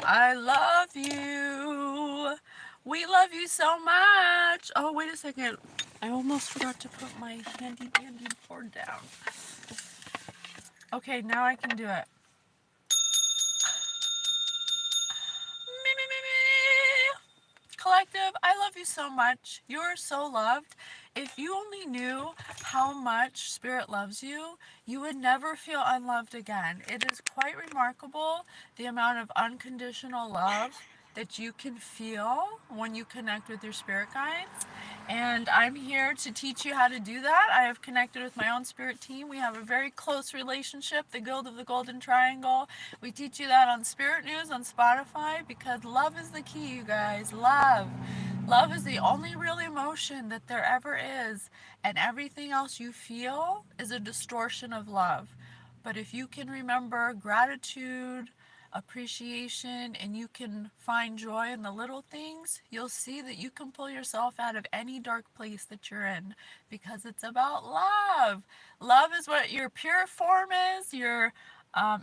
I love you. We love you so much. Oh, wait a second. I almost forgot to put my handy dandy board down. Okay, now I can do it. Me, me, me, me. Collective, I love you so much. You are so loved. If you only knew how much Spirit loves you, you would never feel unloved again. It is quite remarkable the amount of unconditional love that you can feel when you connect with your spirit guides. And I'm here to teach you how to do that. I have connected with my own spirit team. We have a very close relationship, the Guild of the Golden Triangle. We teach you that on Spirit News on Spotify because love is the key, you guys. Love. Love is the only real emotion that there ever is, and everything else you feel is a distortion of love. But if you can remember gratitude, appreciation, and you can find joy in the little things, you'll see that you can pull yourself out of any dark place that you're in because it's about love. Love is what your pure form is, your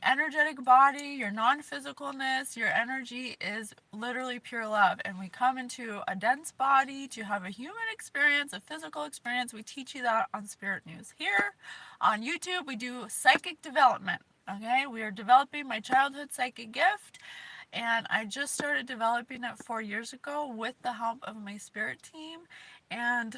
energetic body, your non-physicalness, your energy is literally pure love. And we come into a dense body to have a human experience, a physical experience. We teach you that on Spirit News. Here on YouTube, we do psychic development. Okay, we are developing my childhood psychic gift, and I just started developing it 4 years ago with the help of my spirit team. And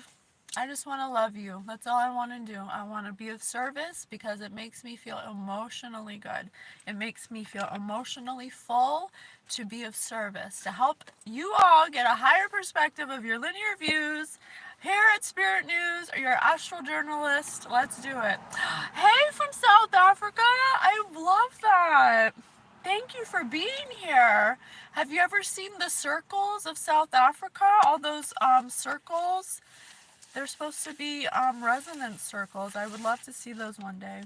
I just want to love you. That's all I want to do. I want to be of service because it makes me feel emotionally good. It makes me feel emotionally full to be of service, to help you all get a higher perspective of your linear views. Here at Spirit News, or your astral journalist. Let's do it. Hey, from South Africa. I love that. Thank you for being here. Have you ever seen the circles of South Africa? All those circles? They're supposed to be resonance circles. I would love to see those one day.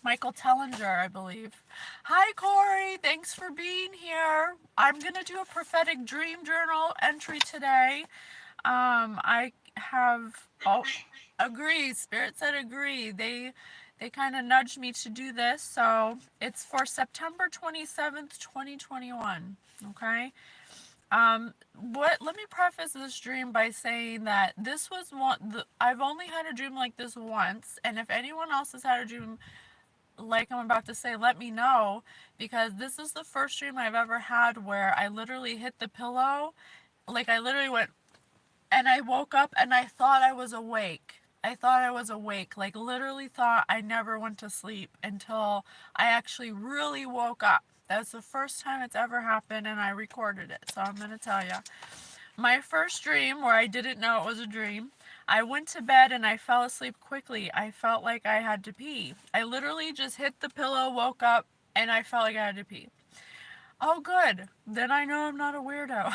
Michael Tellinger, I believe. Hi, Corey. Thanks for being here. I'm going to do a prophetic dream journal entry today. I have... Oh, agree. Spirit said agree. They kind of nudged me to do this. So it's for September 27th, 2021. Okay? Let me preface this dream by saying that this was I've only had a dream like this once, and if anyone else has had a dream like I'm about to say, let me know, because this is the first dream I've ever had where I literally hit the pillow, like I literally went, and I woke up and I thought I was awake. I thought I was awake, like literally thought I never went to sleep until I actually really woke up. That's the first time it's ever happened, and I recorded it, so I'm going to tell you. My first dream, where I didn't know it was a dream, I went to bed and I fell asleep quickly. I felt like I had to pee. I literally just hit the pillow, woke up, and I felt like I had to pee. Oh, good. Then I know I'm not a weirdo.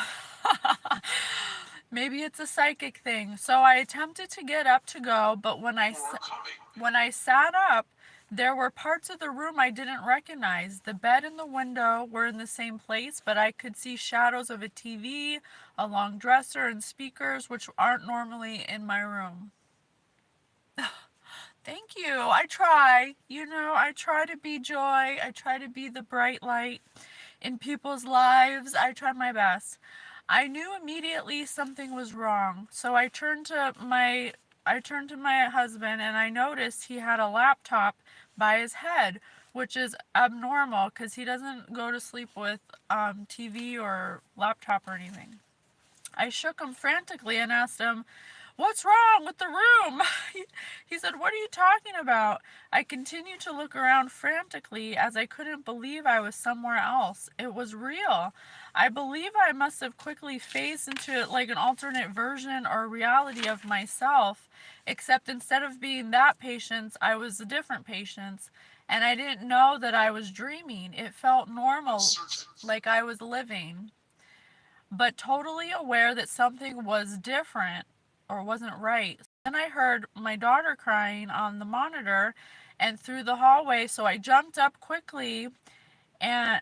Maybe it's a psychic thing. So I attempted to get up to go, but when I sat up, there were parts of the room I didn't recognize. The bed and the window were in the same place, but I could see shadows of a TV, a long dresser, and speakers, which aren't normally in my room. Thank you. I try. I try to be joy. I try to be the bright light in people's lives. I try my best. I knew immediately something was wrong, so I turned to my husband and I noticed he had a laptop by his head, which is abnormal because he doesn't go to sleep with TV or laptop or anything. I shook him frantically and asked him, "What's wrong with the room?" He said, "What are you talking about?" I continued to look around frantically as I couldn't believe I was somewhere else. It was real. I believe I must have quickly phased into like an alternate version or reality of myself, except instead of being that patient, I was a different patient. And I didn't know that I was dreaming. It felt normal, like I was living, but totally aware that something was different or wasn't right. Then I heard my daughter crying on the monitor and through the hallway, so I jumped up quickly and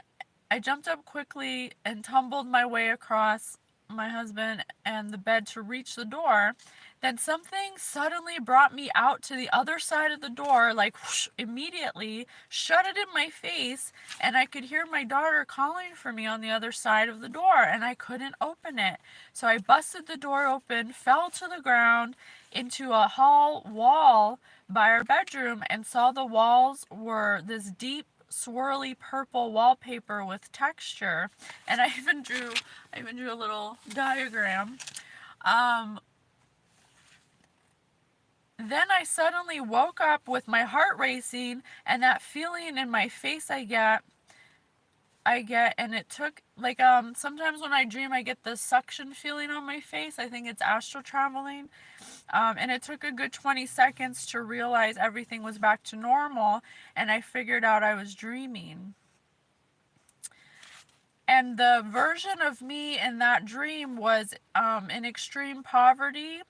tumbled my way across my husband and the bed to reach the door, then something suddenly brought me out to the other side of the door, like whoosh, immediately, shut it in my face, and I could hear my daughter calling for me on the other side of the door, and I couldn't open it. So I busted the door open, fell to the ground into a hall wall by our bedroom, and saw the walls were this deep swirly purple wallpaper with texture, and I even drew a little diagram. um then I suddenly woke up with my heart racing, and that feeling in my face I get, and it took like sometimes when I dream I get this suction feeling on my face. I think it's astral traveling. And it took a good 20 seconds to realize everything was back to normal, and I figured out I was dreaming. And the version of me in that dream was in extreme poverty,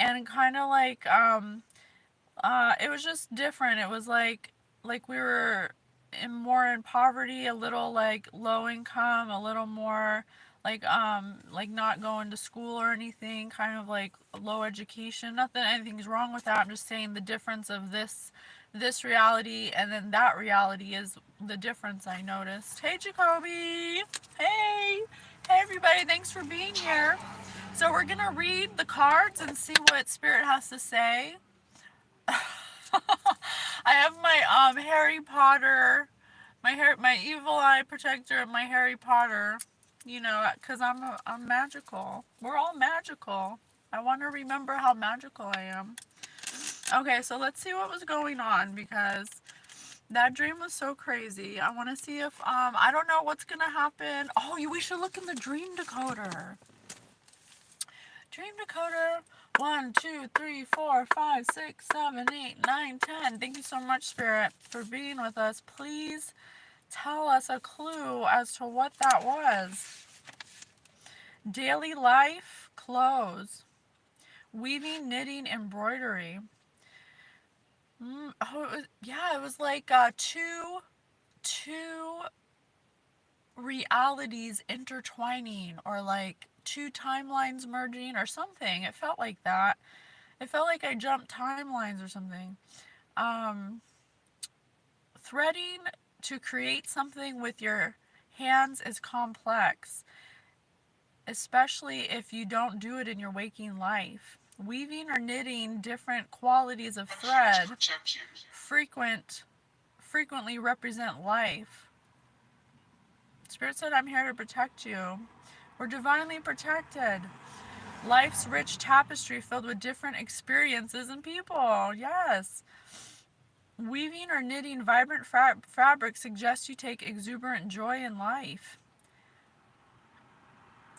and kind of like it was just different. It was like we were more in poverty, a little like low income, a little more like not going to school or anything, kind of like low education. Not that anything's wrong with that. I'm just saying the difference of this reality and then that reality is the difference I noticed. Hey Jacoby. Hey. Hey everybody, thanks for being here. So we're gonna read the cards and see what Spirit has to say. I have my Harry Potter, my evil eye protector, and my Harry Potter. You know, cause I'm magical. We're all magical. I want to remember how magical I am. Okay, so let's see what was going on, because that dream was so crazy. I want to see if I don't know what's gonna happen. Oh, we should look in the dream decoder. Dream decoder. 1, 2, 3, 4, 5, 6, 7, 8, 9, 10. Thank you so much, Spirit, for being with us. Please tell us a clue as to what that was. Daily life, clothes. Weaving, knitting, embroidery. It was like two realities intertwining, or like two timelines merging or something. It felt like that. It felt like I jumped timelines or something. Um, Threading to create something with your hands is complex, especially if you don't do it in your waking life. Weaving or knitting different qualities of thread frequently represent life. Spirit said, I'm here to protect you. We're divinely protected. Life's rich tapestry filled with different experiences and people. Yes. Weaving or knitting vibrant fabric suggests you take exuberant joy in life.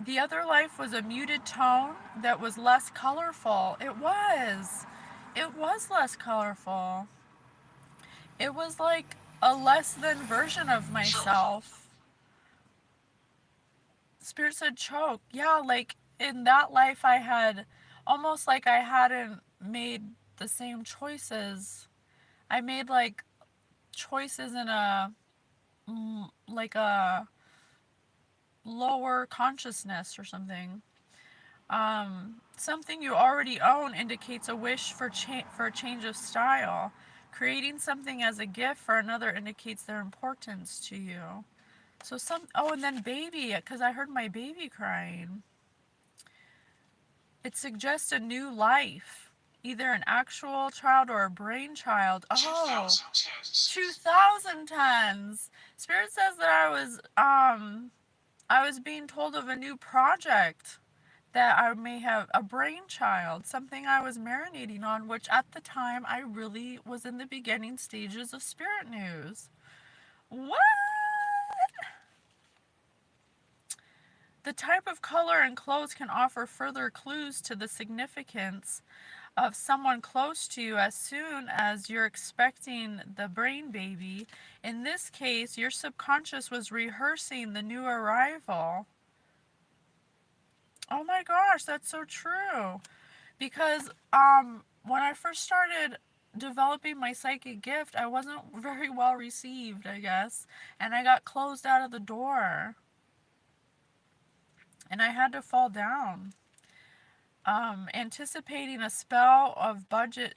The other life was a muted tone that was less colorful. It was. It was less colorful. It was like a less than version of myself. Spirit said choke. Yeah, like in that life I had almost like I hadn't made the same choices. I made like choices in like a lower consciousness or something. Something you already own indicates a wish for a change of style. Creating something as a gift for another indicates their importance to you. So and then baby, because I heard my baby crying. It suggests a new life, either an actual child or a brainchild. Oh, 2,000 tons. Spirit says that I was being told of a new project, that I may have a brainchild, something I was marinating on, which at the time I really was in the beginning stages of spirit news. What? The type of color in clothes can offer further clues to the significance of someone close to you as soon as you're expecting the brain baby. In this case, your subconscious was rehearsing the new arrival. Oh my gosh, that's so true. Because when I first started developing my psychic gift, I wasn't very well received, I guess, and I got closed out of the door. and I had to fall down. Anticipating a spell of budget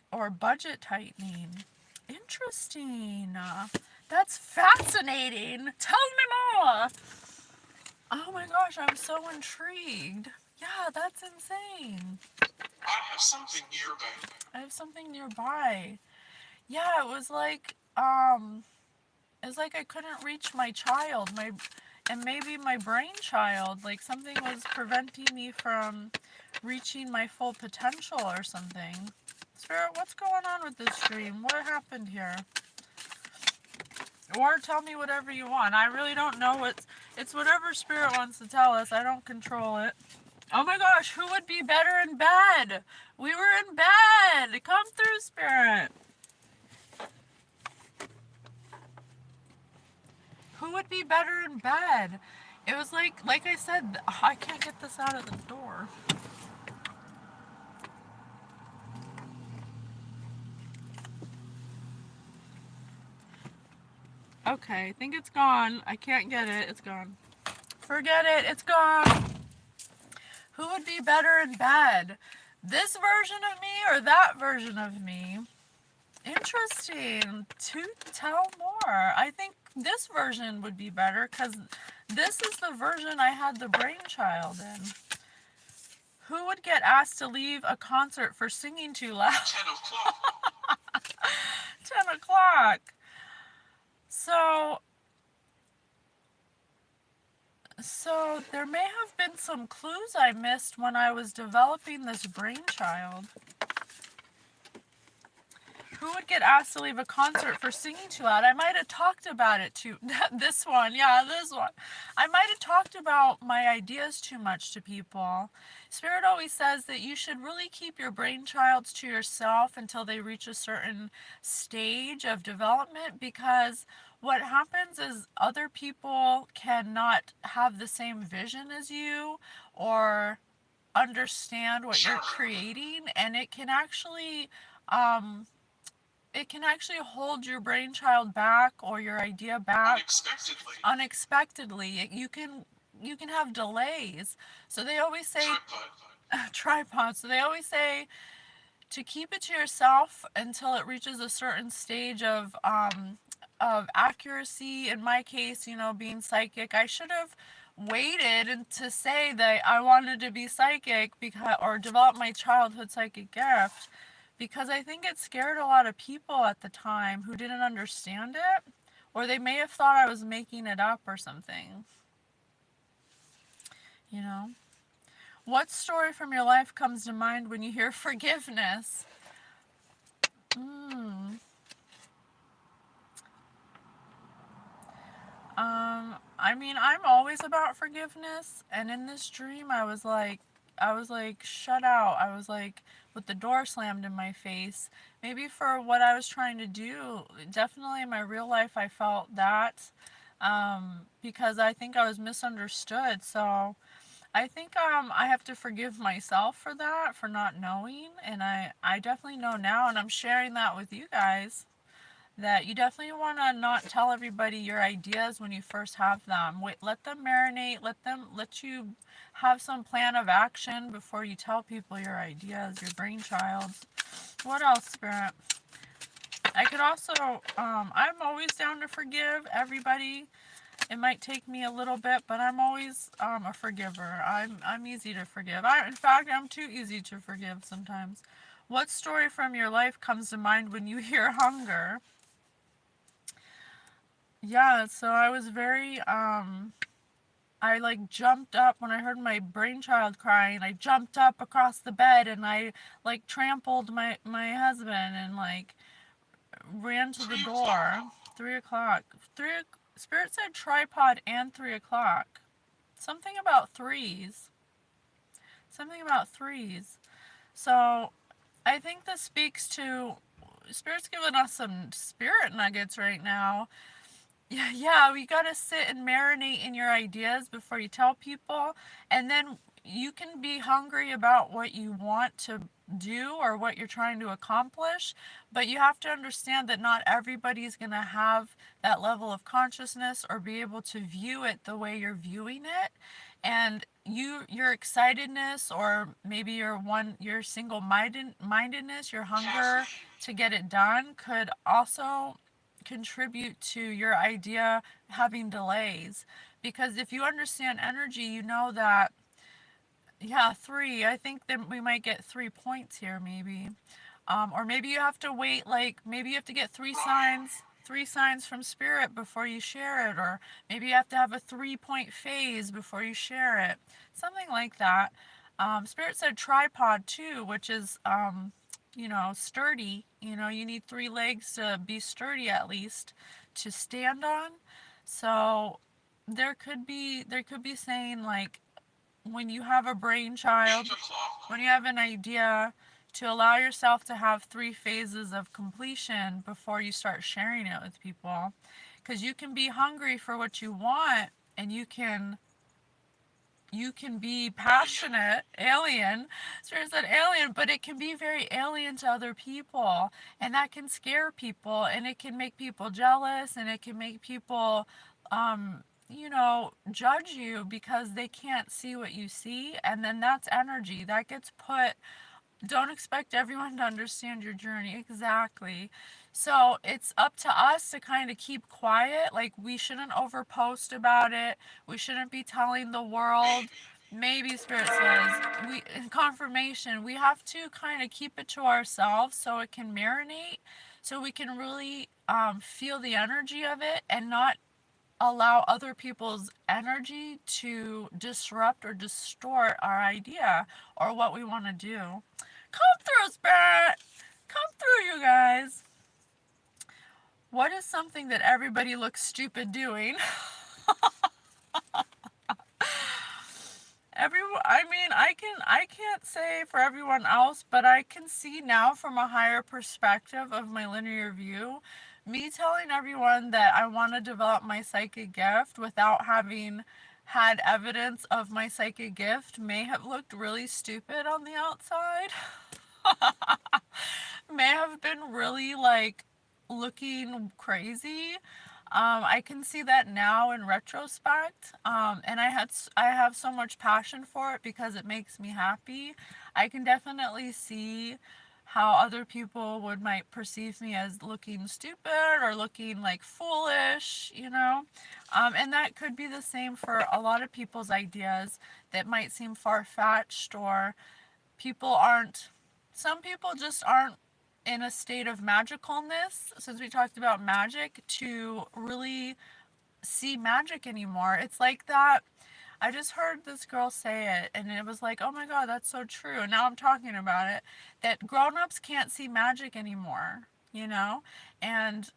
tightening. Interesting. That's fascinating. Tell me more. Oh my gosh, I'm so intrigued. Yeah, that's insane. I have something nearby. I have something nearby. Yeah, it was like I couldn't reach my child, and maybe my brainchild. Like something was preventing me from reaching my full potential or something. Spirit, what's going on with this dream? What happened here? Or tell me whatever you want. I really don't know. It's whatever Spirit wants to tell us. I don't control it. Oh my gosh, who would be better in bed? We were in bed. Come through, Spirit. Who would be better in bed? It was like I said, I can't get this out of the door. Okay, I think it's gone. I can't get it. It's gone. Forget it. It's gone. Who would be better in bed? This version of me or that version of me? Interesting. To tell more. I think this version would be better because this is the version I had the brainchild in. Who would get asked to leave a concert for singing too loud? 10 o'clock. 10 o'clock. So there may have been some clues I missed when I was developing this brainchild. Who would get asked to leave a concert for singing too loud? I might have talked about it too. This one, yeah, this one. I might have talked about my ideas too much to people. Spirit always says that you should really keep your brainchilds to yourself until they reach a certain stage of development, because what happens is other people cannot have the same vision as you or understand what you're creating, and um, it can actually hold your brainchild back or your idea back unexpectedly. You can have delays. So they always say tripod. So they always say to keep it to yourself until it reaches a certain stage of accuracy. In my case, being psychic, I should have waited to say that I wanted to be psychic because or develop my childhood psychic gift, because I think it scared a lot of people at the time who didn't understand it, or they may have thought I was making it up or something. You know? What story from your life comes to mind when you hear forgiveness? Hmm. I mean, I'm always about forgiveness, and in this dream, I was like shut out. I was like with the door slammed in my face. Maybe for what I was trying to do. Definitely in my real life, I felt that, because I think I was misunderstood. So I think I have to forgive myself for that, for not knowing, and I definitely know now, and I'm sharing that with you guys, that you definitely want to not tell everybody your ideas when you first have them. Wait, let them marinate, let you have some plan of action before you tell people your ideas, your brainchilds. What else, Spirit? I could also, I'm always down to forgive everybody. It might take me a little bit, but I'm always a forgiver. I'm easy to forgive. In fact, I'm too easy to forgive sometimes. What story from your life comes to mind when you hear hunger? Yeah, so I was very I like jumped up when I heard my brainchild crying. I jumped up across the bed and I like trampled my husband and like ran to the door. 3 o'clock. Spirit said tripod and 3 o'clock. Something about threes. Something about threes. So I think this speaks to Spirit's giving us some spirit nuggets right now. Yeah, we gotta sit and marinate in your ideas before you tell people, and then you can be hungry about what you want to do or what you're trying to accomplish, but you have to understand that not everybody's going to have that level of consciousness or be able to view it the way you're viewing it. And your excitedness, or maybe your single mindedness, your hunger Kathleen. to get it done, could also contribute to your idea having delays. Because if you understand energy, you know that, yeah, three. I think that we might get 3 points here, maybe. Or maybe you have to wait, like, maybe you have to get Ryan. three signs from spirit before you share it, or maybe you have to have a 3 point phase before you share it. Something like that. Spirit said tripod too, which is, sturdy. You need 3 legs to be sturdy at least to stand on. So there could be saying, like, when you have a 8 brainchild, o'clock. when you have an idea, to allow yourself to have 3 phases of completion before you start sharing it with people. Because you can be hungry for what you want, and you can be Alien. passionate, alien, spirit said alien, but it can be very alien to other people, and that can scare people, and it can make people jealous, and it can make people, judge you because they can't see what you see, and then that's energy that gets put. Don't expect everyone to understand your journey exactly. So it's up to us to kind of keep quiet. Like, we shouldn't overpost about it. We shouldn't be telling the world. Maybe. Maybe spirit says, we in confirmation, we have to kind of keep it to ourselves so it can marinate, so we can really feel the energy of it, and not allow other people's energy to disrupt or distort our idea or what we want to do. Come through, Spirit! Come through, you guys! What is something that everybody looks stupid doing? I can't say for everyone else, but I can see now from a higher perspective of my linear view. Me telling everyone that I want to develop my psychic gift without having had evidence of my psychic gift may have looked really stupid on the outside. May have been really, like, looking crazy. I can see that now in retrospect, and I have so much passion for it because it makes me happy. I can definitely see how other people might perceive me as looking stupid or looking like foolish. And that could be the same for a lot of people's ideas that might seem far fetched, or people aren't. Some people just aren't in a state of magicalness, since we talked about magic, to really see magic anymore. It's like that. I just heard this girl say it, and it was like, oh my god, that's so true. And now I'm talking about it, that grown-ups can't see magic anymore, you know? And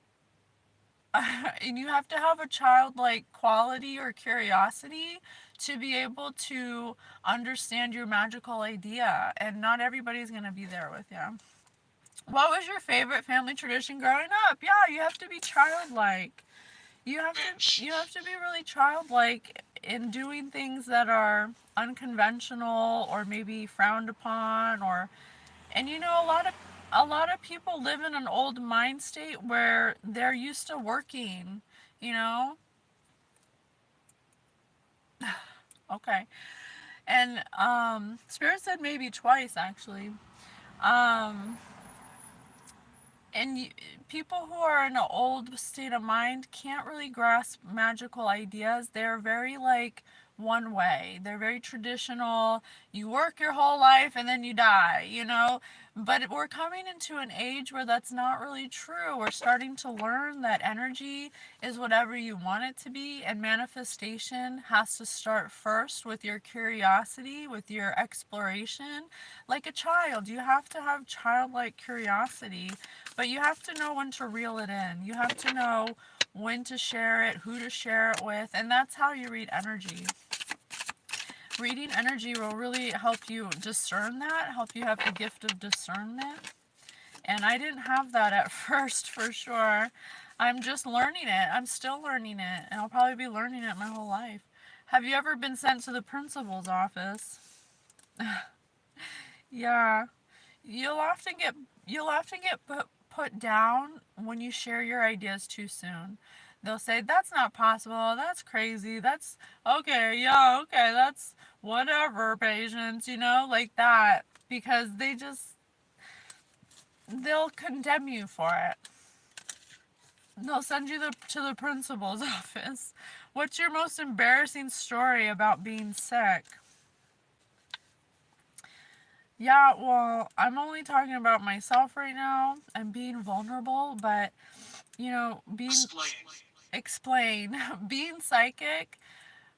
and you have to have a childlike quality or curiosity to be able to understand your magical idea, and not everybody's going to be there with you. What was your favorite family tradition growing up? Yeah, you have to be childlike. You have to be really childlike in doing things that are unconventional or maybe frowned upon, or and a lot of people live in an old mind state where they're used to working, you know? Okay. And Spirit said maybe twice, actually. Um and people who are in an old state of mind can't really grasp magical ideas. They're very, like, one way. They're very traditional. You work your whole life and then you die. But we're coming into an age where that's not really true. We're starting to learn that energy is whatever you want it to be, and manifestation has to start first with your curiosity, with your exploration. Like a child, you have to have childlike curiosity, but you have to know when to reel it in. You have to know when to share it, who to share it with, and that's how you read energy. Reading energy will really help you discern that, help you have the gift of discernment. And I didn't have that at first, for sure. I'm just learning it. I'm still learning it, and I'll probably be learning it my whole life. Have you ever been sent to the principal's office? Yeah. you'll often get put down when you share your ideas too soon. They'll say that's not possible, that's crazy, that's okay, yeah, okay, that's whatever, patience, like that, because they'll condemn you for it. They'll send you to the principal's office. What's your most embarrassing story about being sick? Yeah, well, I'm only talking about myself right now. I'm being vulnerable, but being Explain. explain being psychic,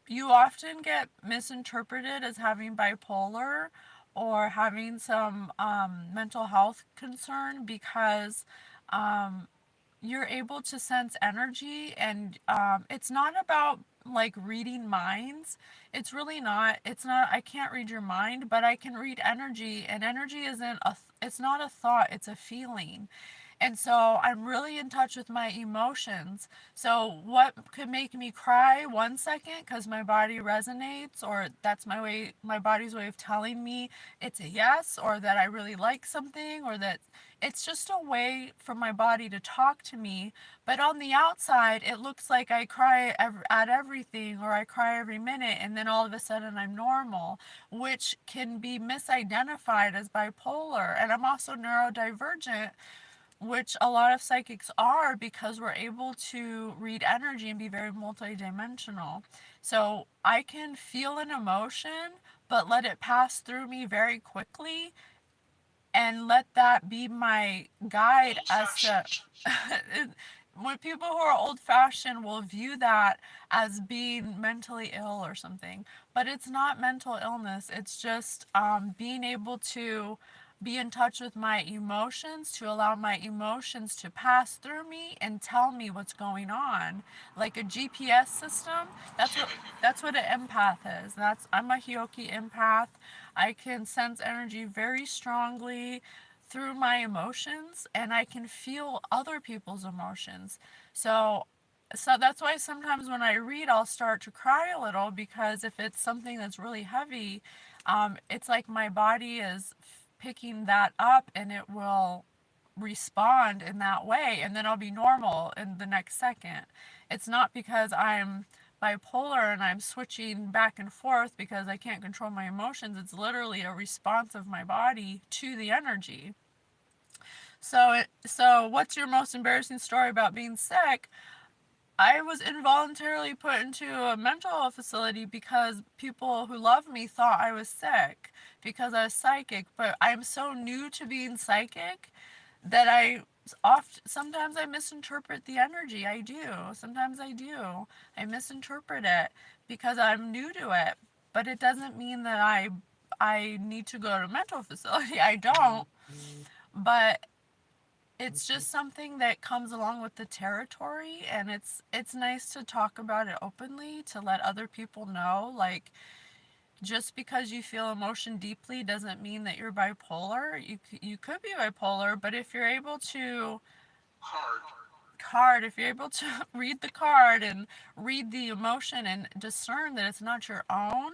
you often get misinterpreted as having bipolar or having some mental health concern because you're able to sense energy, and it's not about like reading minds. It's really not. It's not. I can't read your mind, but I can read energy, and energy isn't a it's not a thought, it's a feeling. And so I'm really in touch with my emotions. So what could make me cry 1 second because my body resonates, or that's my body's way of telling me it's a yes, or that I really like something, or that it's just a way for my body to talk to me. But on the outside, it looks like I cry at everything, or I cry every minute, and then all of a sudden I'm normal, which can be misidentified as bipolar. And I'm also neurodivergent, which a lot of psychics are, because we're able to read energy and be very multidimensional. So I can feel an emotion, but let it pass through me very quickly, and let that be my guide Old as to fashioned. when people who are old fashioned will view that as being mentally ill or something. But it's not mental illness, it's just being able to be in touch with my emotions, to allow my emotions to pass through me and tell me what's going on, like a GPS system. that's Get what it. that's what an empath is. I'm a Hioki empath. I can sense energy very strongly through my emotions, and I can feel other people's emotions. So that's why sometimes when I read, I'll start to cry a little, because if it's something that's really heavy, it's like my body is picking that up, and it will respond in that way, and then I'll be normal in the next second. It's not because I'm bipolar and I'm switching back and forth because I can't control my emotions. It's literally a response of my body to the energy. So what's your most embarrassing story about being sick? I was involuntarily put into a mental health facility because people who love me thought I was sick because I was psychic. But I'm so new to being psychic that sometimes I misinterpret the energy. I do. Sometimes I do. I misinterpret it because I'm new to it. But it doesn't mean that I need to go to a mental facility. I don't. But it's just something that comes along with the territory, and it's nice to talk about it openly, to let other people know, like, just because you feel emotion deeply doesn't mean that you're bipolar. You could be bipolar, but if you're able to Hard. if you're able to read the card and read the emotion and discern that it's not your own,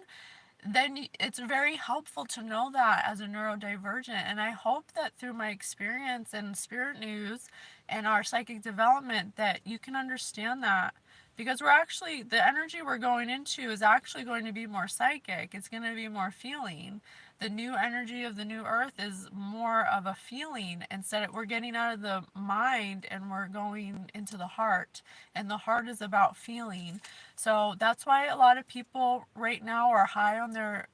then it's very helpful to know that as a neurodivergent. And I hope that through my experience in Spirit News and our psychic development, that you can understand that, because the energy we're going into is actually going to be more psychic. It's going to be more feeling. The new energy of the new earth is more of a feeling, instead of we're getting out of the mind and we're going into the heart, and the heart is about feeling. So that's why a lot of people right now are high on they're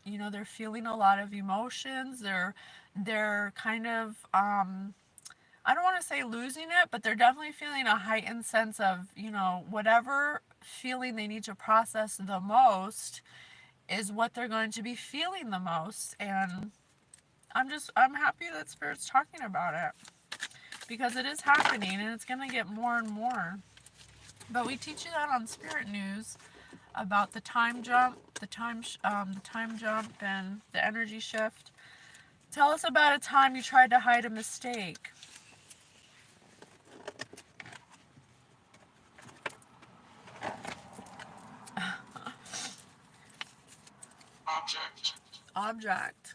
feeling a lot of emotions. They're kind of I don't want to say losing it, but they're definitely feeling a heightened sense of, whatever feeling they need to process the most is what they're going to be feeling the most. And I'm happy that Spirit's talking about it, because it is happening, and it's going to get more and more. But we teach you that on Spirit News, about the time jump, the time jump, and the energy shift. Tell us about a time you tried to hide a mistake. Object. Object.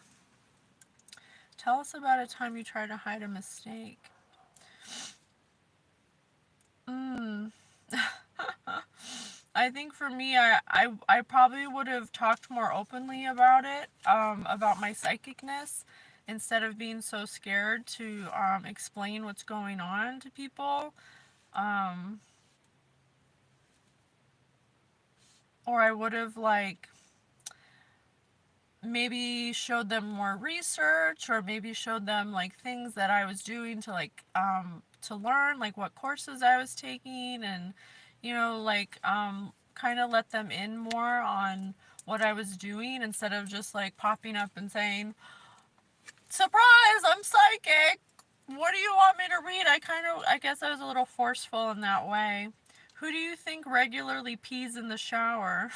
Tell us about a time you tried to hide a mistake. Mm. I think for me, I probably would have talked more openly about my psychicness, instead of being so scared to explain what's going on to people. Um, or I would have, like, maybe showed them more research, or maybe showed them, like, things that I was doing to, like, to learn, like, what courses I was taking, and, like, kind of let them in more on what I was doing, instead of just, like, popping up and saying, surprise, I'm psychic, what do you want me to read? I guess I was a little forceful in that way. Who do you think regularly pees in the shower?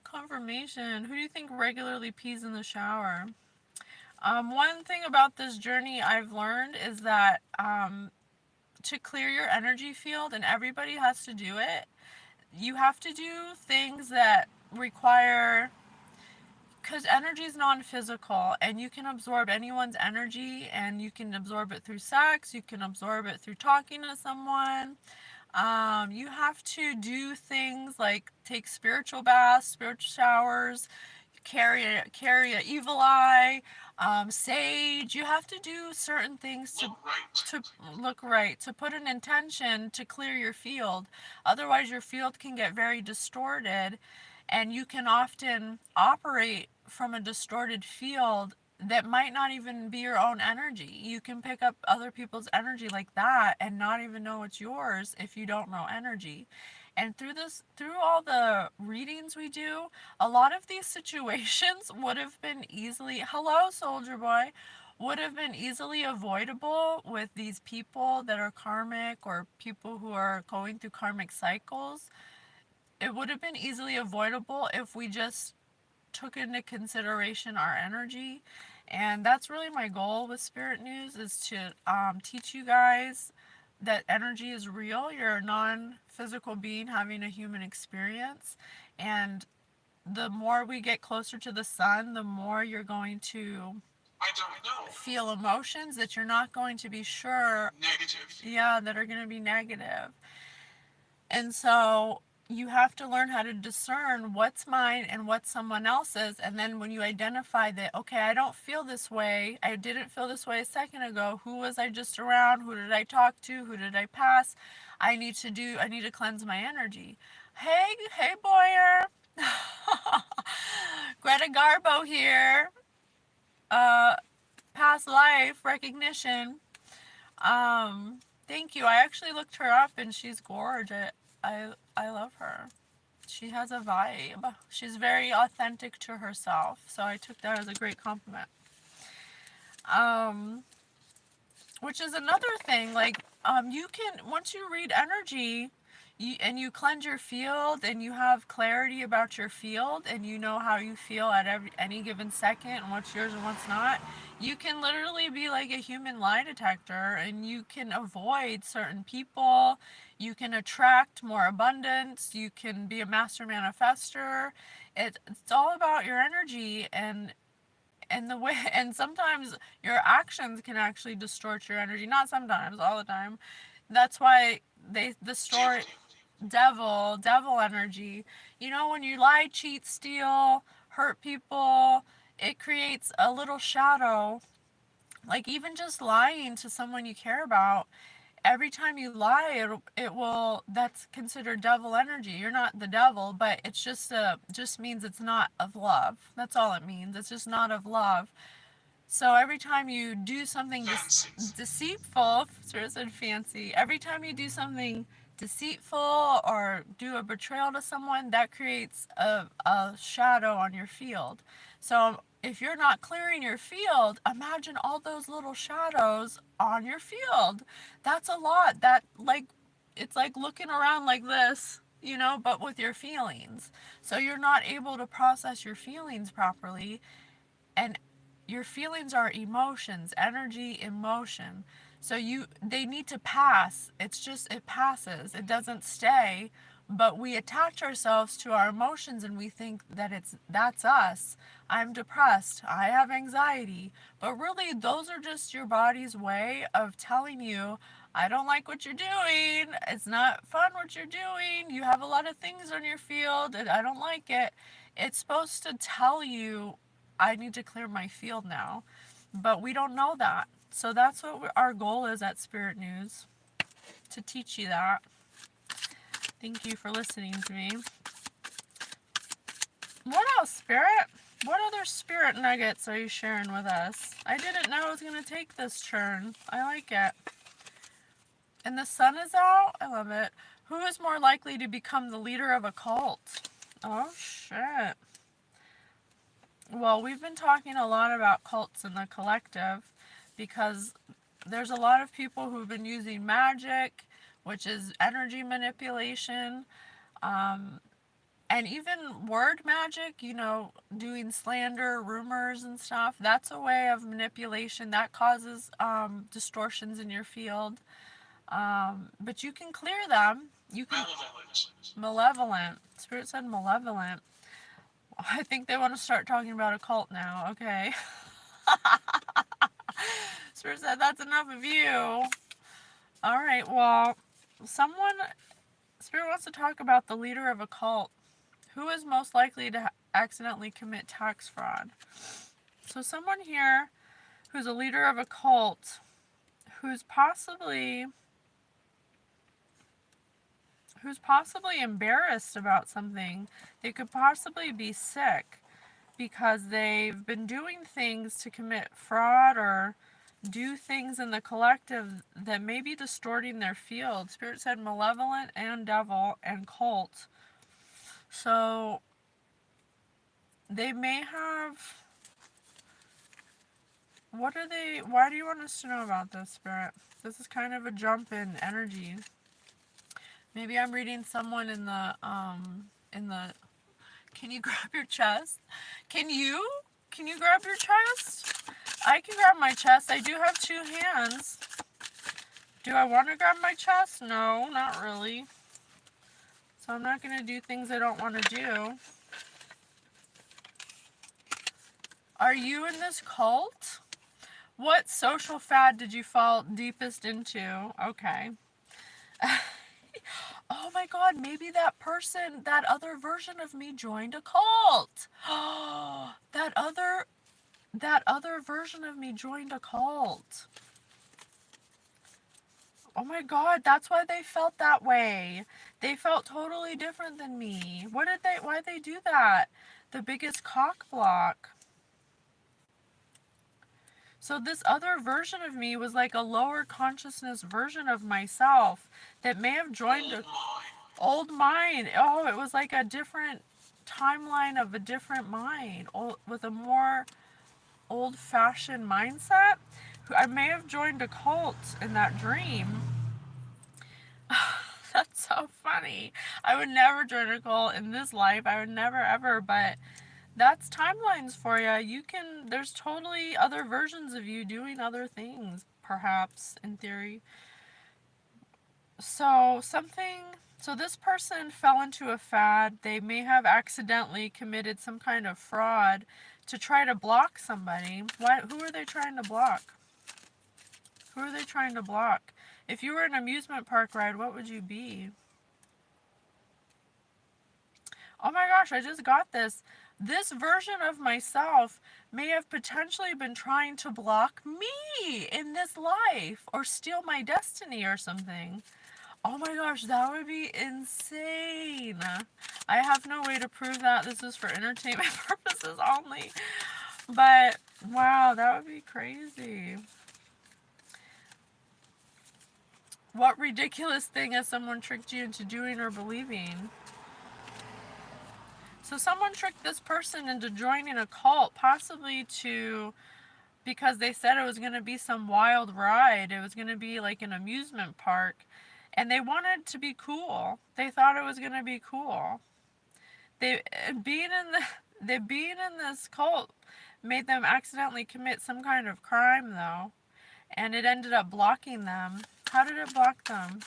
Confirmation. Who do you think regularly pees in the shower? One thing about this journey I've learned is that, to clear your energy field, and everybody has to do it, you have to do things that require, because energy is non-physical, and you can absorb anyone's energy, and you can absorb it through sex, you can absorb it through talking to someone. You have to do things like take spiritual baths, spiritual showers, carry a evil eye, sage. You have to do certain things to look right, to put an intention to clear your field. Otherwise, your field can get very distorted, and you can often operate from a distorted field that might not even be your own energy. You can pick up other people's energy like that and not even know it's yours if you don't know energy. And through all the readings we do, a lot of these situations would have been easily, hello, soldier boy, would have been easily avoidable with these people that are karmic, or people who are going through karmic cycles. It would have been easily avoidable if we just took into consideration our energy. And that's really my goal with Spirit News, is to teach you guys that energy is real. You're a non-physical being having a human experience, and the more we get closer to the sun, the more you're going to I don't know. feel emotions that you're not going to be sure. Negative. Yeah, that are going to be negative. And so you have to learn how to discern what's mine and what's someone else's. And then when you identify that, okay, I don't feel this way, I didn't feel this way a second ago, who was I just around? Who did I talk to? Who did I pass? I need to cleanse my energy. Hey, Boyer. Greta Garbo here. Uh, Past life recognition. Thank you. I actually looked her up, and she's gorgeous. I love her. She has a vibe. She's very authentic to herself. So I took that as a great compliment. Um, which is another thing. Like, you can, once you read energy, and you cleanse your field, and you have clarity about your field, and you know how you feel at any given second, and what's yours and what's not, you can literally be like a human lie detector, and you can avoid certain people, you can attract more abundance, you can be a master manifester. It's all about your energy, and the way, and sometimes your actions can actually distort your energy. Not sometimes, all the time. That's why the story, devil energy. When you lie, cheat, steal, hurt people, it creates a little shadow. Like, even just lying to someone you care about, every time you lie, it will, that's considered devil energy. You're not the devil, but it's just means it's not of love. That's all it means. It's just not of love. So every time you do something deceitful, Spirit said fancy, every time you do something deceitful or do a betrayal to someone, that creates a shadow on your field. So if you're not clearing your field, imagine all those little shadows on your field. That's a lot. It's like looking around like this, but with your feelings. So you're not able to process your feelings properly, and your feelings are emotions, energy, emotion. So they need to pass. It passes. It doesn't stay. But we attach ourselves to our emotions and we think that that's us. I'm depressed, I have anxiety. But really those are just your body's way of telling you, I don't like what you're doing, it's not fun what you're doing, you have a lot of things on your field and I don't like it. It's supposed to tell you, I need to clear my field now. But we don't know that. So that's what our goal is at Spirit News, to teach you that. Thank you for listening to me. What else, Spirit? What other spirit nuggets are you sharing with us? I didn't know it was going to take this turn. I like it. And the sun is out? I love it. Who is more likely to become the leader of a cult? Oh, shit. Well, we've been talking a lot about cults in the collective because there's a lot of people who've been using magic, which is energy manipulation, and even word magic, doing slander, rumors, and stuff. That's a way of manipulation that causes distortions in your field. But you can clear them. You can. Malevolent. Spirit said malevolent. I think they want to start talking about a cult now. Okay. Spirit said that's enough of you. All right. Well, Spirit wants to talk about the leader of a cult. Who is most likely to accidentally commit tax fraud? So someone here who's a leader of a cult, who's possibly embarrassed about something. They could possibly be sick because they've been doing things to commit fraud or do things in the collective that may be distorting their field. Spirit said malevolent and devil and cult. So they may have... Why do you want us to know about this, Spirit? This is kind of a jump in energy. Maybe I'm reading someone in the, can you grab your chest? Can you grab your chest? I can grab my chest. I do have 2 hands. Do I want to grab my chest? No, not really. So I'm not going to do things I don't want to do. Are you in this cult? What social fad did you fall deepest into? Okay. Oh my god, maybe that other version of me joined a cult. that other version of me joined a cult. Oh my god, that's why they felt that way. They felt totally different than me. Why'd they do that? The biggest cock block. So this other version of me was like a lower consciousness version of myself that may have joined a old mind. Oh, it was like a different timeline of a different mind with a more old-fashioned mindset. I may have joined a cult in that dream. That's so funny. I would never join a cult in this life. I would never ever, but that's timelines for you. There's totally other versions of you doing other things, perhaps, in theory. So this person fell into a fad. They may have accidentally committed some kind of fraud to try to block somebody. Who are they trying to block? Who are they trying to block? If you were an amusement park ride, what would you be? Oh my gosh, I just got this. This version of myself may have potentially been trying to block me in this life or steal my destiny or something. Oh my gosh, that would be insane. I have no way to prove that. This is for entertainment purposes only. But wow, that would be crazy. What ridiculous thing has someone tricked you into doing or believing? So someone tricked this person into joining a cult, possibly because they said it was going to be some wild ride. It was going to be like an amusement park. And they wanted to be cool. They thought it was going to be cool. Being in this cult made them accidentally commit some kind of crime, though. And it ended up blocking them. How did it block them?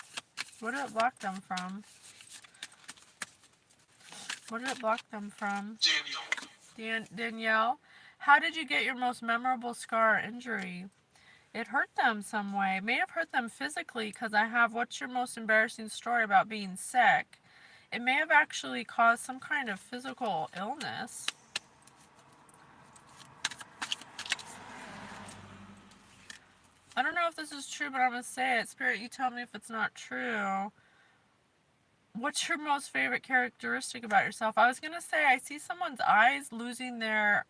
What did it block them from? What did it block them from? Daniel. Danielle, how did you get your most memorable scar or injury? It hurt them some way. It may have hurt them physically because I have what's your most embarrassing story about being sick. It may have actually caused some kind of physical illness. I don't know if this is true, but I'm going to say it. Spirit, you tell me if it's not true. What's your most favorite characteristic about yourself? I was going to say I see someone's eyes losing their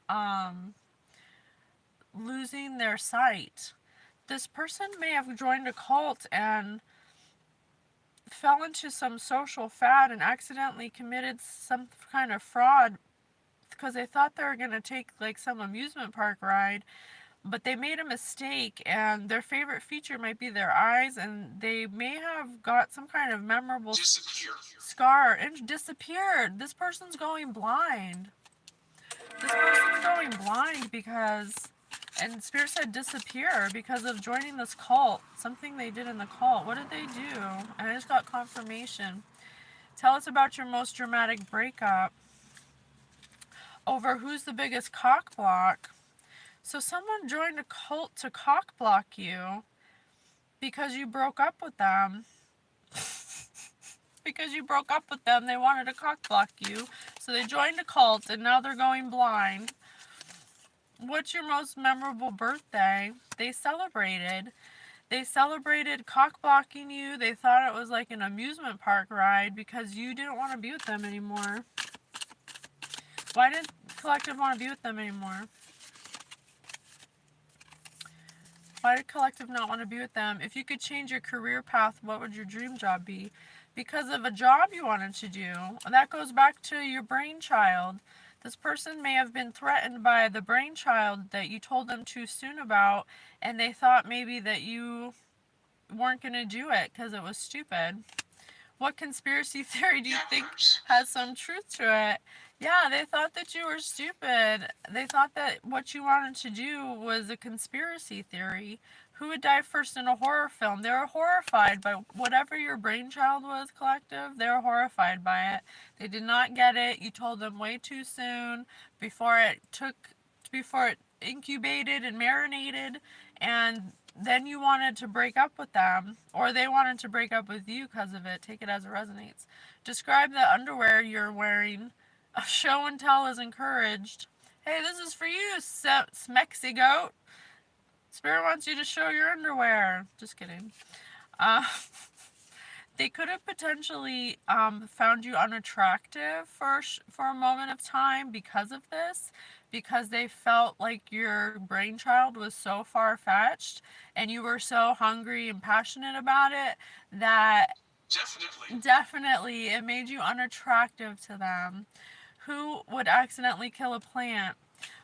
sight. This person may have joined a cult and fell into some social fad and accidentally committed some kind of fraud because they thought they were going to take like some amusement park ride, but they made a mistake, and their favorite feature might be their eyes, and they may have got some kind of memorable scar and disappeared. This person's going blind. This person's going blind because, and Spirit said disappear because of joining this cult. Something they did in the cult. What did they do? And I just got confirmation. Tell us about your most dramatic breakup. Over who's the biggest cock block. So someone joined a cult to cock block you because you broke up with them. Because you broke up with them, they wanted to cock block you. So they joined a cult and now they're going blind. What's your most memorable birthday? They celebrated. They celebrated cock blocking you. They thought it was like an amusement park ride because you didn't want to be with them anymore. Why didn't Collective want to be with them anymore? Why did Collective not want to be with them? If you could change your career path, what would your dream job be? Because of a job you wanted to do. That goes back to your brainchild. This person may have been threatened by the brainchild that you told them too soon about, and they thought maybe that you weren't going to do it because it was stupid. What conspiracy theory do you think has some truth to it? Yeah, they thought that you were stupid. They thought that what you wanted to do was a conspiracy theory. Who would die first in a horror film? They were horrified by whatever your brainchild was, Collective. They were horrified by it. They did not get it. You told them way too soon before it incubated and marinated, and then you wanted to break up with them, or they wanted to break up with you because of it. Take it as it resonates. Describe the underwear you're wearing. A show and tell is encouraged. Hey, this is for you, Smexy Goat. Spirit wants you to show your underwear. Just kidding. They could have potentially found you unattractive for a moment of time because of this, because they felt like your brainchild was so far-fetched and you were so hungry and passionate about it that definitely it made you unattractive to them. Who would accidentally kill a plant?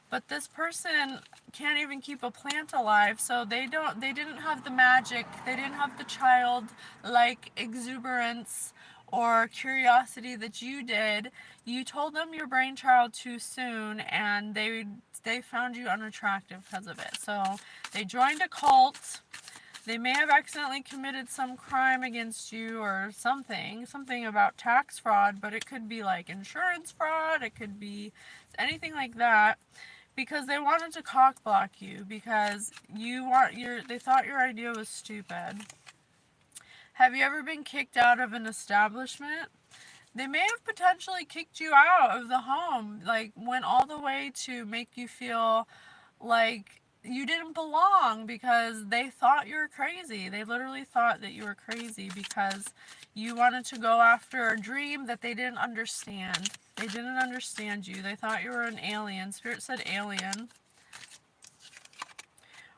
But this person can't even keep a plant alive, so they didn't have the magic, they didn't have the child-like exuberance or curiosity that you did. You told them your brainchild too soon, and they found you unattractive because of it. So they joined a cult. They may have accidentally committed some crime against you or something about tax fraud, but it could be like insurance fraud, it could be anything like that. Because they wanted to cock block you because they thought your idea was stupid. Have you ever been kicked out of an establishment? They may have potentially kicked you out of the home, like went all the way to make you feel like you didn't belong because they thought you were crazy. They literally thought that you were crazy because you wanted to go after a dream that they didn't understand. They didn't understand you. They thought you were an alien. Spirit said alien.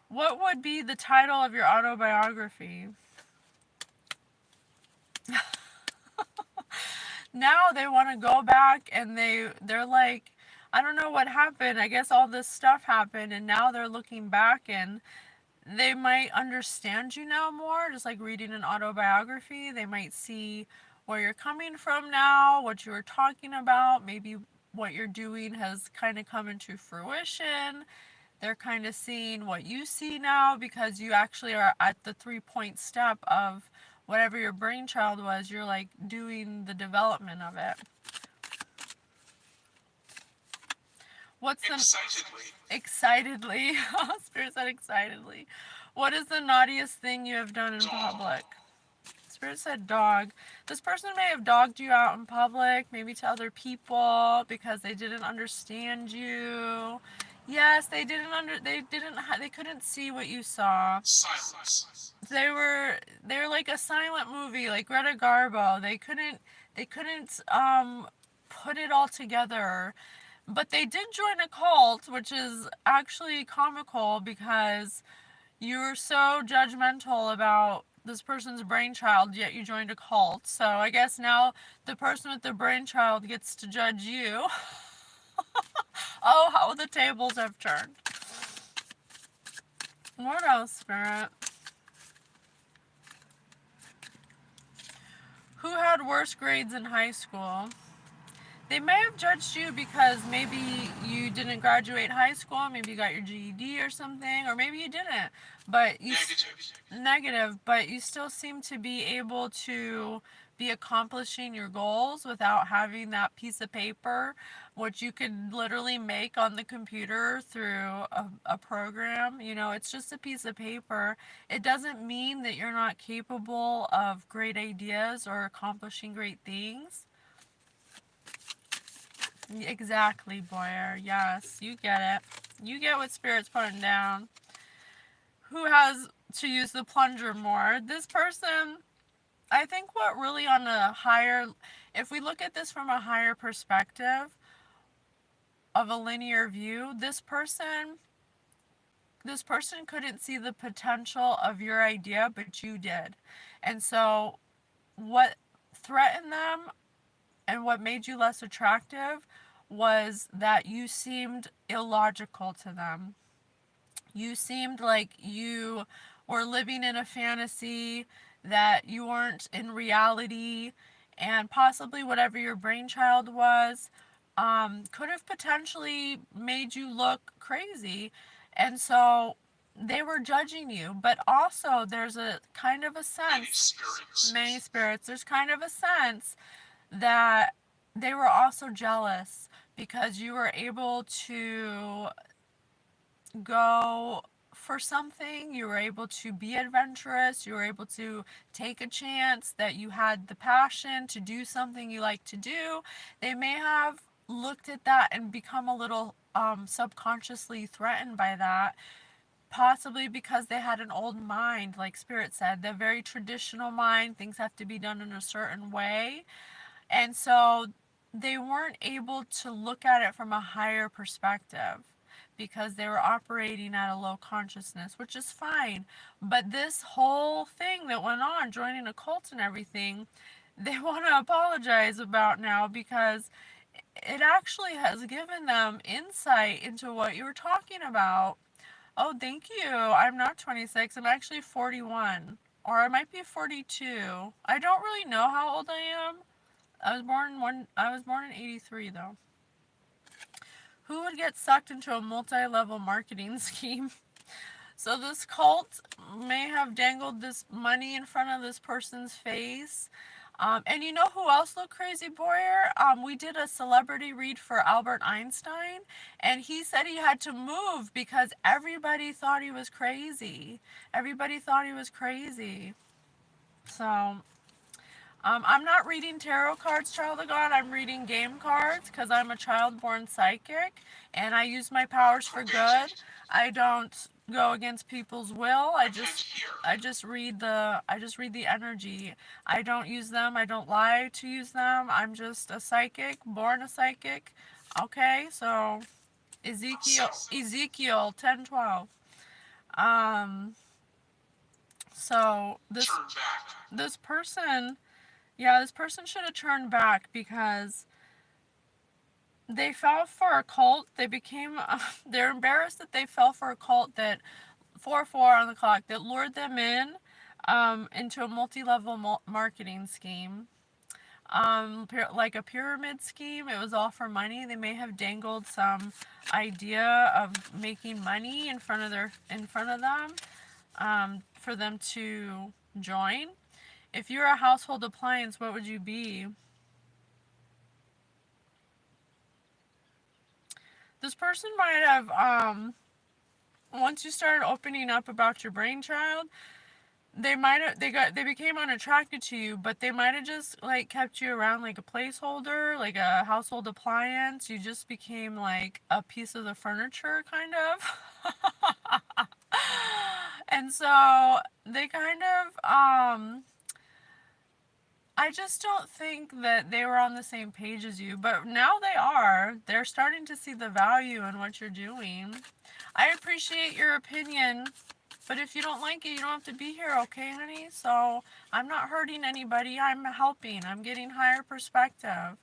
What would be the title of your autobiography? Now they want to go back and they're like, I don't know what happened. I guess all this stuff happened, and now they're looking back and they might understand you now more, just like reading an autobiography. They might see where you're coming from now, what you were talking about, maybe what you're doing has kind of come into fruition. They're kind of seeing what you see now because you actually are at the 3-point step of whatever your brainchild was. You're like doing the development of it. What's the Excitedly. excitedly? Spirit said excitedly. What is the naughtiest thing you have done in public? Spirit said dog. This person may have dogged you out in public, maybe to other people because they didn't understand you. Yes, they couldn't see what you saw. Silence. They were like a silent movie, like Greta Garbo. They couldn't put it all together. But they did join a cult, which is actually comical because you were so judgmental about this person's brainchild, yet you joined a cult. So I guess now the person with the brainchild gets to judge you. Oh, how the tables have turned. What else, Spirit? Who had worse grades in high school? They may have judged you because maybe you didn't graduate high school, maybe you got your GED or something, or maybe you didn't. But you negative, but you still seem to be able to be accomplishing your goals without having that piece of paper, which you could literally make on the computer through a program. You know, it's just a piece of paper. It doesn't mean that you're not capable of great ideas or accomplishing great things. Exactly, Boyer. Yes, you get it. You get what Spirit's putting down. Who has to use the plunger more? This person, I think what really on a higher, if we look at this from a higher perspective of a linear view, this person couldn't see the potential of your idea, but you did. And so what threatened them and what made you less attractive was that you seemed illogical to them. You seemed like you were living in a fantasy, that you weren't in reality, and possibly whatever your brainchild was could have potentially made you look crazy. And so they were judging you, but also there's a kind of a sense, many spirits, there's kind of a sense that they were also jealous because you were able to go for something, you were able to be adventurous, you were able to take a chance, that you had the passion to do something you like to do. They may have looked at that and become a little subconsciously threatened by that, possibly because they had an old mind, like Spirit said, the very traditional mind, things have to be done in a certain way. And so they weren't able to look at it from a higher perspective because they were operating at a low consciousness, which is fine. But this whole thing that went on, joining a cult and everything, they want to apologize about now because it actually has given them insight into what you were talking about. Oh, thank you. I'm not 26. I'm actually 41. Or I might be 42. I don't really know how old I am. I was born in 83 though. Who would get sucked into a multi-level marketing scheme? So this cult may have dangled this money in front of this person's face. And you know who else looked crazy, Boyer? We did a celebrity read for Albert Einstein, and he said he had to move because everybody thought he was crazy. Everybody thought he was crazy. So I'm not reading tarot cards, child of God. I'm reading game cards because I'm a child born psychic and I use my powers for good. I don't go against people's will. I just read the energy. I don't use them. I don't lie to use them. I'm just a psychic, born a psychic. Okay, so Ezekiel 10:12. Um so this person, yeah, this person should have turned back because they fell for a cult. They're embarrassed that they fell for a cult that 4-4 on the clock that lured them in into a multi-level marketing scheme. Like a pyramid scheme. It was all for money. They may have dangled some idea of making money in front of them for them to join. If you're a household appliance, what would you be? This person might have, once you started opening up about your brainchild, they became unattracted to you, but they might have just like kept you around like a placeholder, like a household appliance. You just became like a piece of the furniture, kind of. And so they kind of, I just don't think that they were on the same page as you, but now they are. They're starting to see the value in what you're doing. I appreciate your opinion, but if you don't like it, you don't have to be here, okay, honey? So I'm not hurting anybody. I'm helping. I'm getting higher perspective.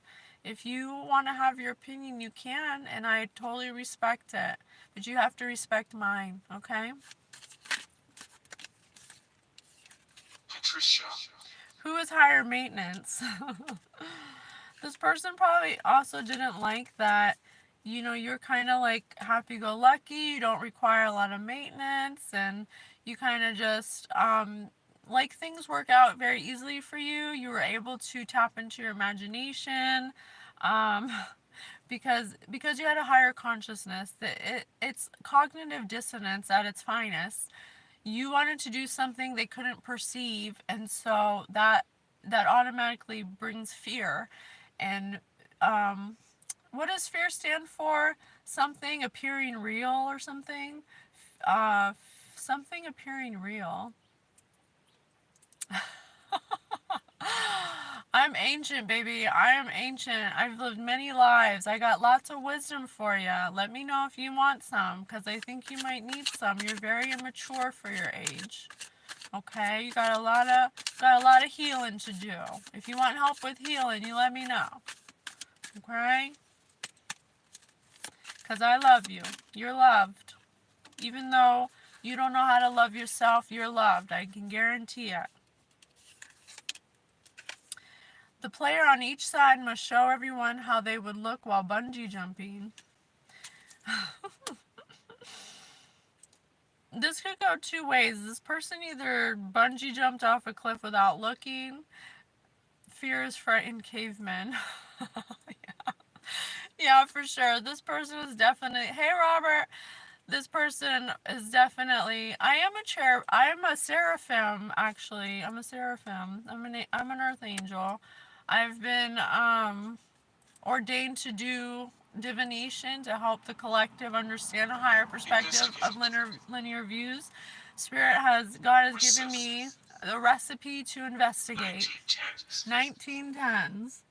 If you want to have your opinion, you can, and I totally respect it. But you have to respect mine, okay? Patricia. Who is higher maintenance? This person probably also didn't like that, you're kind of like happy go lucky, you don't require a lot of maintenance, and you kind of just, like things work out very easily for you. You were able to tap into your imagination, um, because you had a higher consciousness. It's cognitive dissonance at its finest. You wanted to do something they couldn't perceive, and so that automatically brings fear. And what does fear stand for? Something appearing real or something? Something appearing real. I'm ancient, baby. I am ancient. I've lived many lives. I got lots of wisdom for you. Let me know if you want some, because I think you might need some. You're very immature for your age. Okay, you got a lot of healing to do. If you want help with healing, you let me know. Okay? Because I love you. You're loved. Even though you don't know how to love yourself, you're loved. I can guarantee it. The player on each side must show everyone how they would look while bungee jumping. This could go two ways. This person either bungee jumped off a cliff without looking. Fear is frightened cavemen. Yeah. Yeah, for sure. This person is definitely. Hey, Robert. This person is definitely. I am a seraphim. Actually, I'm a seraphim. I'm an earth angel. I've been ordained to do divination to help the collective understand a higher perspective of linear views. God has given me the recipe to investigate. 1910s.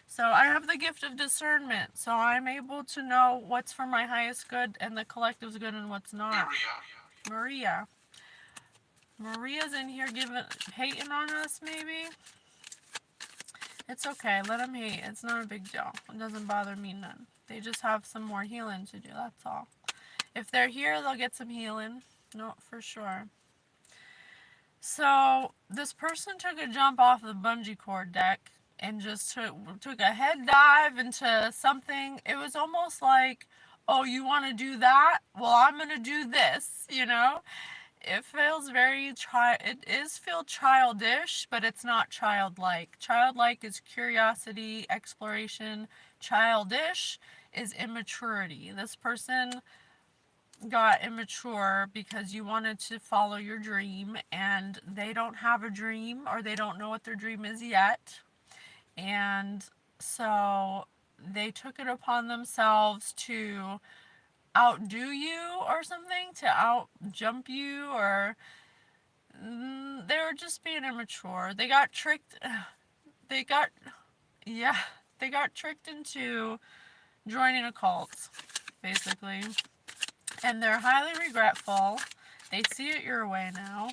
So I have the gift of discernment. So I'm able to know what's for my highest good and the collective's good and what's not. Maria. Maria's in here hating on us, maybe? It's okay. Let them hate. It's not a big deal. It doesn't bother me none. They just have some more healing to do. That's all. If they're here, they'll get some healing. No, for sure. So this person took a jump off the bungee cord deck and just took a head dive into something. It was almost like, oh, you want to do that? Well, I'm going to do this, It feels it is feel childish, but it's not childlike. Childlike is curiosity, exploration. Childish is immaturity. This person got immature because you wanted to follow your dream and they don't have a dream or they don't know what their dream is yet. And so they took it upon themselves to outdo you or something, to out jump you, or they were just being immature. They got tricked. They got, yeah, they got tricked into joining a cult, basically. And they're highly regretful. They see it your way now.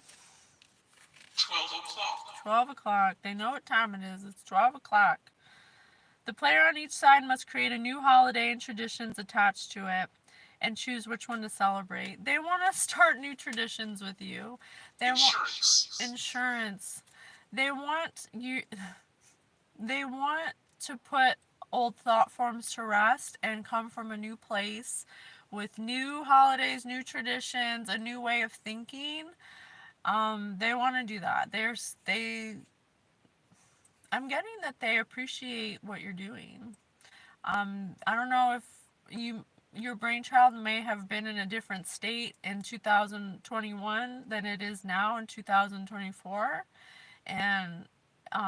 12 o'clock. 12 o'clock. They know what time it is. It's 12 o'clock. The player on each side must create a new holiday and traditions attached to it and choose which one to celebrate. They want to start new traditions with you. Insurance. They want you they want to put old thought forms to rest and come from a new place with new holidays, new traditions, a new way of thinking. They want to do that. I'm getting that they appreciate what you're doing. I don't know if you your brainchild may have been in a different state in 2021 than it is now in 2024. And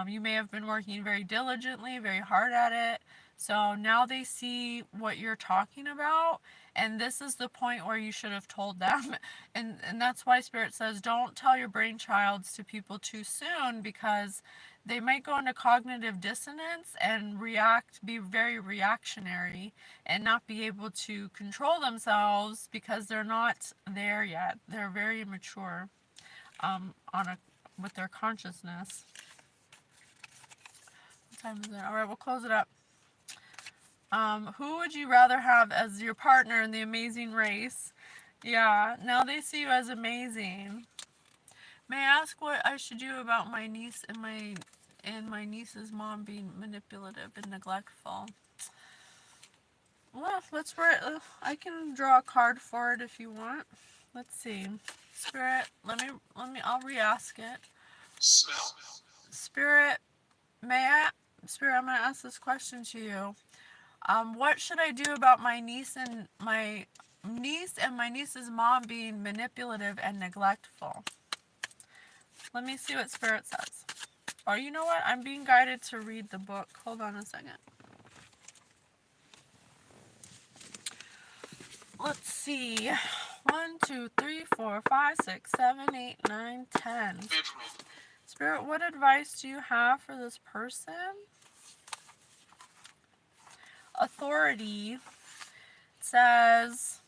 you may have been working very diligently, very hard at it. So now they see what you're talking about, and this is the point where you should have told them. And that's why Spirit says don't tell your brainchilds to people too soon, because they might go into cognitive dissonance and be very reactionary, and not be able to control themselves because they're not there yet. They're very immature on a with their consciousness. What time is it? All right, we'll close it up. Who would you rather have as your partner in the amazing race? Yeah, now they see you as amazing. May I ask what I should do about my niece and my niece's mom being manipulative and neglectful? Well, I can draw a card for it if you want. Let's see. Spirit, I'll re-ask it. Smell. Spirit, may I, Spirit, I'm going to ask this question to you. What should I do about my niece and my niece's mom being manipulative and neglectful? Let me see what Spirit says. Or you know what? I'm being guided to read the book. Hold on a second. Let's see. 1, 2, 3, 4, 5, 6, 7, 8, 9, 10. Bedroom. Spirit, what advice do you have for this person? Authority says,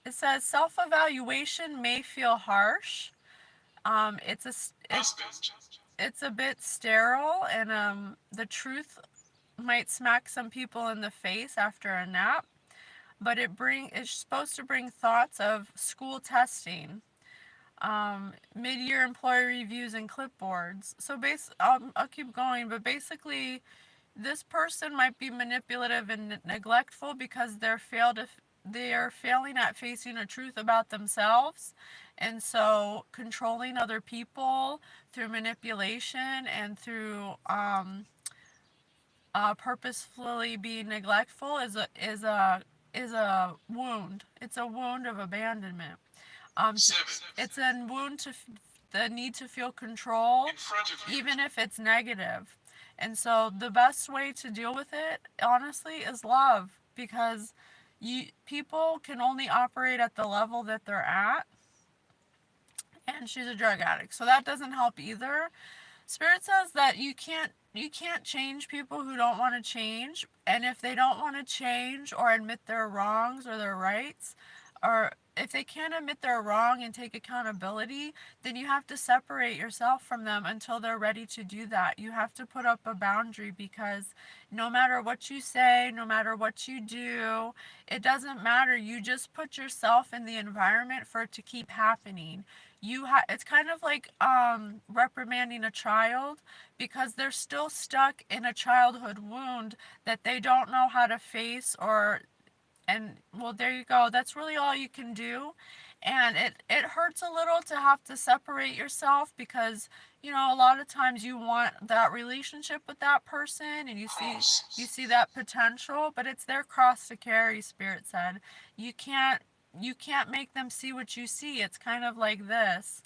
it says self-evaluation may feel harsh. It's it's a bit sterile, and the truth might smack some people in the face after a nap. But it's supposed to bring thoughts of school testing, mid-year employee reviews, and clipboards. So I'll keep going, but basically, this person might be manipulative and neglectful because they are failing at facing a truth about themselves, and so controlling other people through manipulation and through purposefully being neglectful is a wound. It's a wound of abandonment. Um, it's a wound to the need to feel control, even if it's negative. And so the best way to deal with it, honestly, is love, because people can only operate at the level that they're at, and she's a drug addict, so that doesn't help either. Spirit says that you can't change people who don't want to change, and if they don't want to change or admit their wrongs or their rights, or if they can't admit they're wrong and take accountability, then you have to separate yourself from them until they're ready to do that. You have to put up a boundary, because no matter what you say, no matter what you do, it doesn't matter. You just put yourself in the environment for it to keep happening. It's kind of like reprimanding a child, because they're still stuck in a childhood wound that they don't know how to face, and well, there you go. That's really all you can do. And it hurts a little to have to separate yourself, because a lot of times you want that relationship with that person, and you see that potential, but it's their cross to carry. Spirit said you can't make them see what you see. It's kind of like this.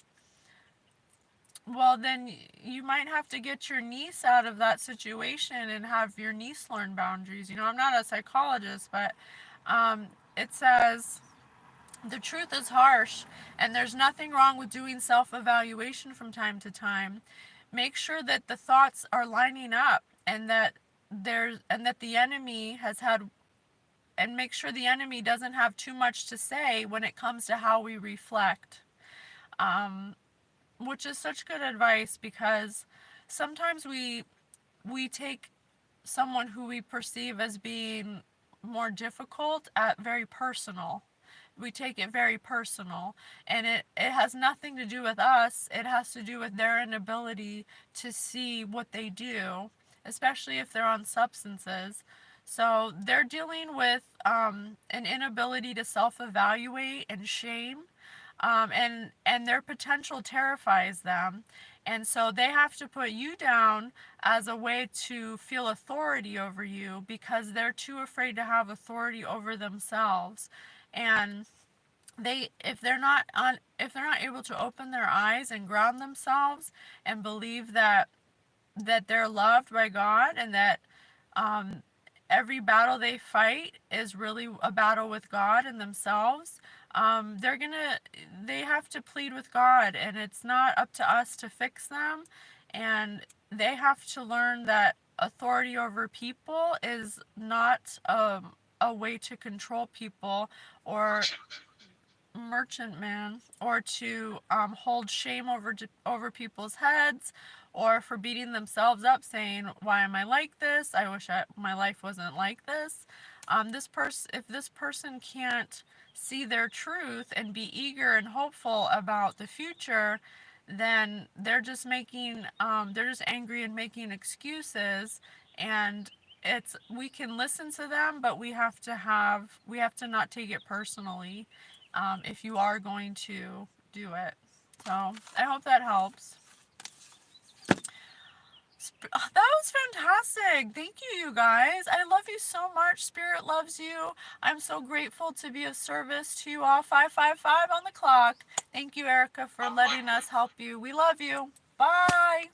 Well, then you might have to get your niece out of that situation and have your niece learn boundaries. I'm not a psychologist, but it says the truth is harsh, and there's nothing wrong with doing self-evaluation from time to time. Make sure that the thoughts are lining up, and that the enemy has had, and make sure the enemy doesn't have too much to say when it comes to how we reflect. Um, which is such good advice, because sometimes we take someone who we perceive as being more difficult at very personal. We take it very personal, and it has nothing to do with us. It has to do with their inability to see what they do, especially if they're on substances. So they're dealing with an inability to self-evaluate and shame, and their potential terrifies them. And so they have to put you down as a way to feel authority over you because they're too afraid to have authority over themselves. And if they're not able to open their eyes and ground themselves and believe that they're loved by God, and that um, every battle they fight is really a battle with God and themselves. They have to plead with God, and it's not up to us to fix them. And they have to learn that authority over people is not a way to control people, or Merchant. merchantman, or to hold shame over people's heads, or for beating themselves up, saying, "Why am I like this? I wish my life wasn't like this." If this person can't see their truth and be eager and hopeful about the future, then they're just angry and making excuses. And we can listen to them, but we have to not take it personally, if you are going to do it. So I hope that helps. That was fantastic. Thank you, you guys. I love you so much. Spirit loves you. I'm so grateful to be of service to you all. 555 on the clock. Thank you, Erica, for I'm letting likely. us help you. We love you. Bye.